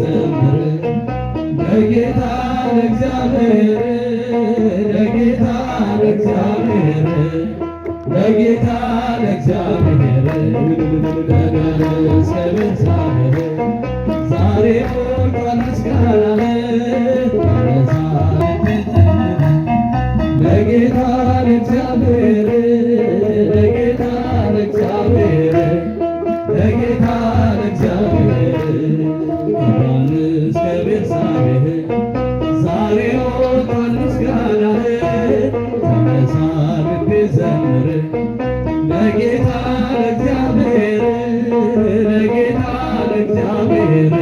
ዘምር ለጌታ ለእግዚአብሔር ለጌታ ለእግዚአብሔር ለጌታ ለእግዚአብሔር እስከ ቤርሳቤህ ዛሬ ሞልቷል ምስጋና ለጌታ ለእግዚአብሔር ለጌታ ለእግዚአብሔር ለጌታ ለእግዚአብሔር እስከ ቤርሳቤህ ዛሬ ሞልቷል ምስጋና ተነሳ ልቤ ዘምር ለጌታ ለእግዚአብሔር ለጌታ ለእግዚአብሔር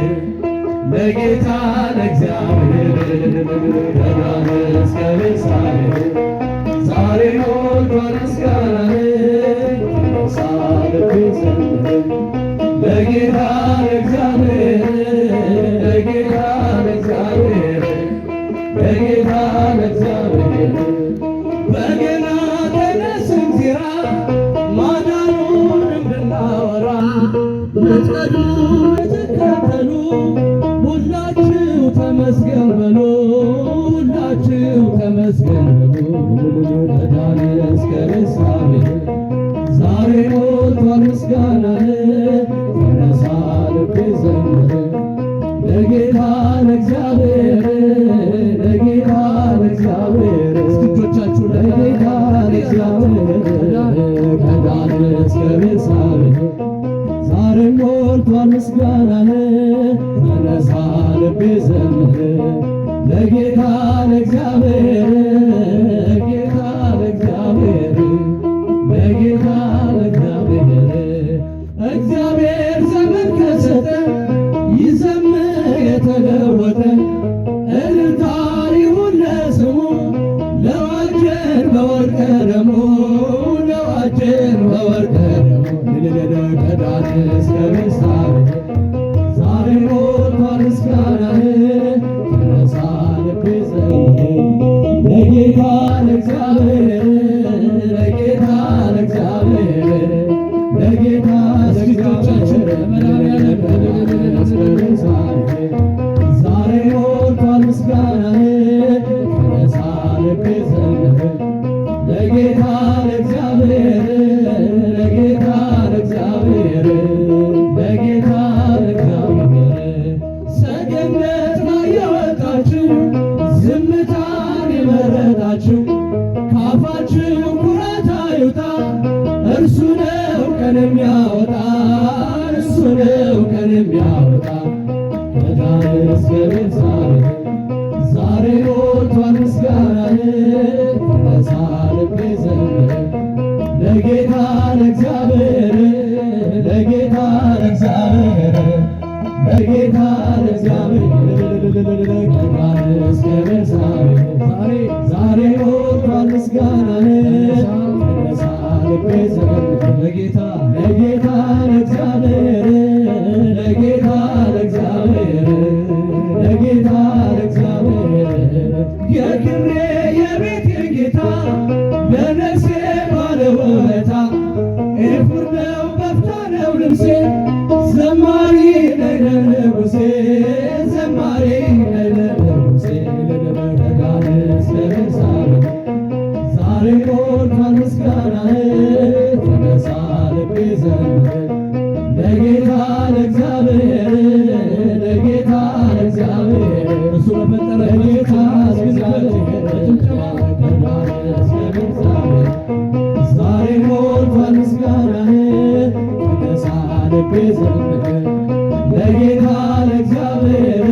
ለጌታ ለእግዚአብሔር እስከ ቤርሳቤህ ዛሬ ሞልቷል ምስጋና ተነሳ ልቤ ዘምር ለጌታ ለእግዚአብሔር ለጌታ ለእግዚአብሔር ለጌታ ለእግዚአብሔር በገና ተነሱን ዚራ ማዳኑን እንድናወራ ልትቀዱ ልትከተሉ ሁላችሁ ተመስገን በሉ ሁላችሁ ተመስገን በሉ ከዳን እስከ ቤርሳቤህ ዛሬ ሞልቷል ምስጋና ተነሳ ልቤ ዘምር ለጌታ ለእግዚአብሔር ለጌታ ለእግዚአብሔር እስኪጆቻችሁ ለጌታ ለእግዚአብሔር ከዳን እስከ ቤርሳቤህ ዛሬ ሞልቷል ምስጋና ተነሳ ልቤ ዘምር ለጌታ ለእግዚአብሔር ለጌታ ለእግዚአብሔር ለጌታ ለእግዚአብሔር እግዚአብሔር ዘመን ከሰጠ ይዘምር የተለወጠ እልልታ ይሁን ለስሙ ለዋጀን በወርቀ ደሙ ለዋጀን በወርቀ ደሙ ከዳን እስከ ቤርሳቤህ ዛሬ ሞልቷል ምስጋና ተነሳ ልቤ ዘምር ለጌታ ለእግዚአብሔር ለጌታ ለእግዚአብሔር ለጌታ ለእግዚአብሔር እስከ ቤርሳቤህ ዛሬ ሞልቷል ምስጋና ተነሳ ልቤ ዘምር ለጌታ ለእግዚአብሔር ለጌታ ለእግዚአብሔር ለጌታ ለእግዚአብሔር ሰገነት ላይ የወጣችሁ ዝምታን የመረጣችሁ ካፋችሁ ኩራት አይውጣ እርሱ ነው ቀን የሚያወጣ እርሱ ነው ቀን የሚያወጣ ከዳን እስከ ቤርሳቤህ ዛሬ ሞልቷል ምስጋና ተነሳ ልቤ ዘምር ለጌታ ለእግዚአብሔር ለጌታ ለእግዚአብሔር ለጌታ ለእግዚአብሔር ከዳን እስከ ቤርሳቤህ ዛሬ ሞልቷል ምስጋና ተነሳ ልቤ ዘምር ለጌታ ለጌታ ለእግዚአብሔር ለጌታ ለእግዚአብሔር ለጌታ ለእግዚአብሔር የክብሬ የቤቴ ጌታ ለነፍሴ ባለውለታ ኤፉድ ነው በፍታ ነው ልብሴ ዘማሪ ነኝ ለንጉሴ ዘማሪ ነኝ ለንጉሴ ከዳን እስከ ቤርሳቤህ ዛሬ ሞልቷል ምስጋና ተነሳ ልቤ ዘምር ለጌታ ለእግዚአብሔር ለጌታ ለእግዚአብሔር እሱ በፈጠረ ጌታ ለእግዚአብሔር ከዳን እስከ ቤርሳቤህ ዛሬ ሞልቷል ምስጋና ተነሳ ልቤ ዘምር ለጌታ ለእግዚአብሔር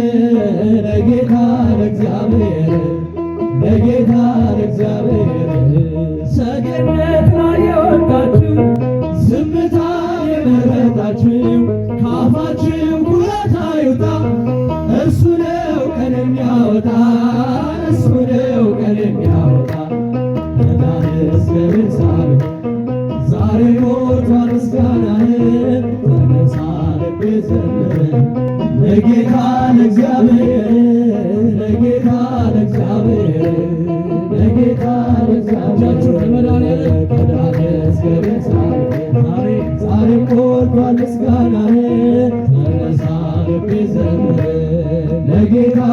ለጌታ ለእግዚአብሔር ለጌታ ለእግዚአብሔር ሰገነት ላይ የወጣችሁ ዝምታ የመረጣችሁ ካፋችሁ ኩራት አይውጣ እርሱ ነው ቀን የሚያወጣ እርሱ ነው ቀን የሚያወጣ ከዳን እስከ ቤርሳቤህ ዛሬ ሞልቷል ምስጋና ተነሳ ልቤ ዘምር ለጌታ ለእግዚአብሔር ለጌታ ለእግዚአብሔር ለጌታ ለእግዚአብሔር ከዳን እስከ ቤርሳቤህ ዛሬ ሞልቷል ምስጋና ተነሳ ልቤ ዘምር ለጌታ